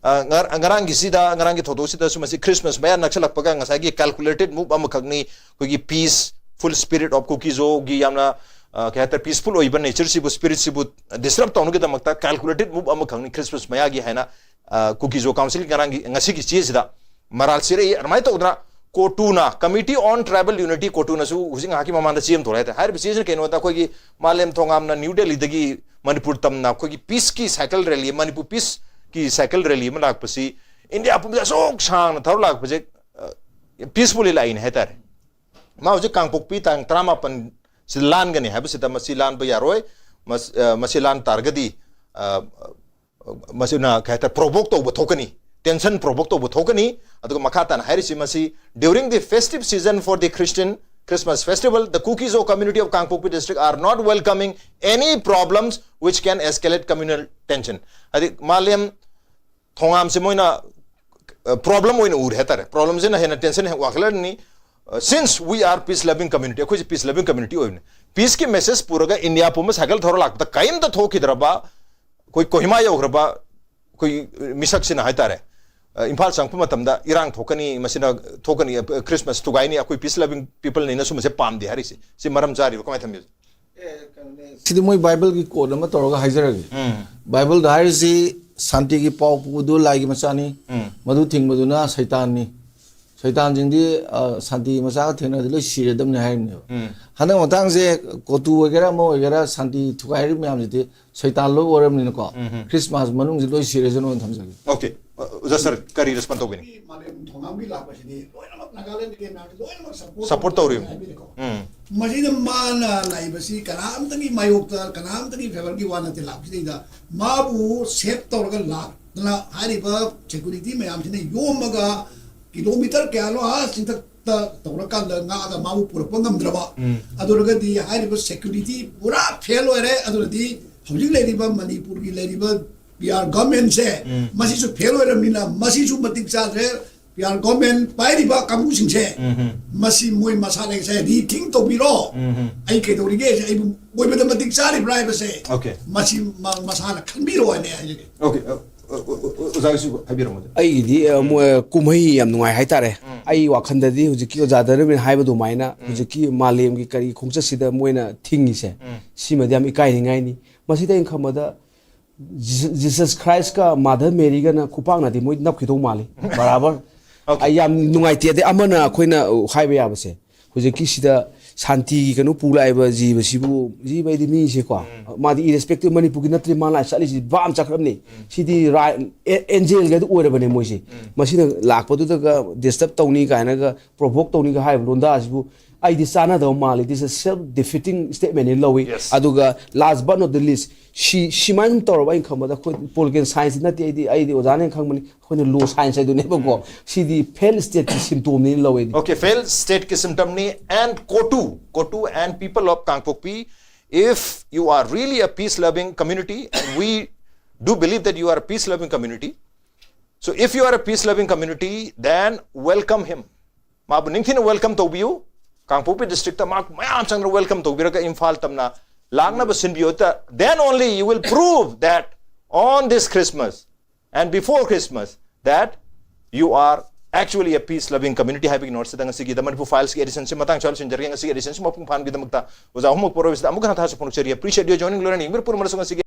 ngarang gi sida ngarang gi thodo sida sumasi Christmas maya naksalak paga ngasai gi calculated move amakagni koi gi peace full spirit of cookizo gi yamna kaya peaceful oiba nature sibu spirit sibu disrupt tawnu gi damakta calculated move amakagni Christmas maya gi haina cookizo council ngarang gi ngasi gi chis da maral sire armai tawdra Kotuna Committee on Tribal Unity Kotuna su using haki mamanda CM thorai ta har decision ke no ta koi gi malem thongam na New Delhi dagi Manipur tamna koi gi peace ki cycle rally Manipur peace ki cycle rally ma lak pasi India pum so sang thar lak pase peacefully line hai tar ma uje kangpok pi tang trama pan silan gani ha basi ta masilan ba yaroi masilan targadi masina khaita provoke to thokani tension provoke to thokani aduga makhatan hairisi masi during the festive season for the Christmas festival the Kukizo community of Kangpokpi district are not welcoming any problems which can escalate communal tension adi malem thongam se moina problem oina ur hetare problems in hena tension waklar ni since we are peace loving community khoi peace loving community oine peace ki message puraga India puma sagal thor lak ta kaim ta thokidraba koi kohima yograba koi misak sina haitare Impal sang pumatamda irang thokani masina thokani Christmas tugaini akoi peace loving people ne na sumase pam de harisi si maram jari ko mai thambi sidi moi Bible ki code ma toroga haijaragi Bible da harisi santi ki pau pudu lagi masani madu thing maduna saitan ni saitan jingdi santi masa thena dilo siredam ne haine hana matang se kotu wagera mo wagera santi thugai myam jiti saitan lo oram ni ko Christmas manung jilo sirejono thamjagi okay sir kari respond to gini support to rim masih mana lai basi kanam tangi mayukta kanam tangi favor ki wana te lap sida mabu sep to ga lap na hari ba security me am sine yomaga kilometer kyalo ha sinta ta to ra kan nga ga mabu pura pangam draba aduraga di hari ba security pura fail ore aduradi hojik lady ba Manipur ki lady ba PR government se masih su fail ore mina masih su matik cha re PR government pai ri ba kamu sing se masih moi masala se di king to biro ai ke to ri ge ai moi ba matik cha ri bribe se okay masih masala kan biro ne okay uzagisu habiro mo ai di kumai yam nungai haitare ai wakhanda di hujiki ojadare min haiba do maina hujiki malem gi kari khongcha sida moina thingi se sima diam ikai ngai ni masida inkhamada Jesus Christ ka Mother Mary ga na kupang na di moi nap khito mali barabar ai yam nungai te de amana khoina haiba ya base hujiki sida Santi kanu pulai ba ji ba sibu ji ba di mi se kwa ma di irrespective Manipur ki natri mala sali ji bam chakram ni sidi angel ga du ore bane moisi masina lakpa du ga disturb tawni ka na ga provoke tawni ga hai londa sibu ai di sana da mali this is self defeating statement in lawi aduga last but not the least she man tor ba in khama da political science na ti ai di ojane khangmani khone law science ai du ne ba ko sidi fail state ki symptom ni lawi okay fail state ki symptom ni and Kotu and people of Kangpokpi if you are really a peace loving community and we do believe that you are a peace loving community so if you are a peace loving community then welcome him ma bu ningthin welcome to you Kangpokpi district ma mayam changra welcome to biraga Imphal tamna langna ba sinbiota then only you will prove that on this Christmas and before Christmas that you are actually a peace loving community having notes tang sige the Manipur files ki edition se matang chal sin jarang sige edition se mapung phan gi damagta uza humuk poro vis amuk na tha se appreciate you joining learning mir pur mar sige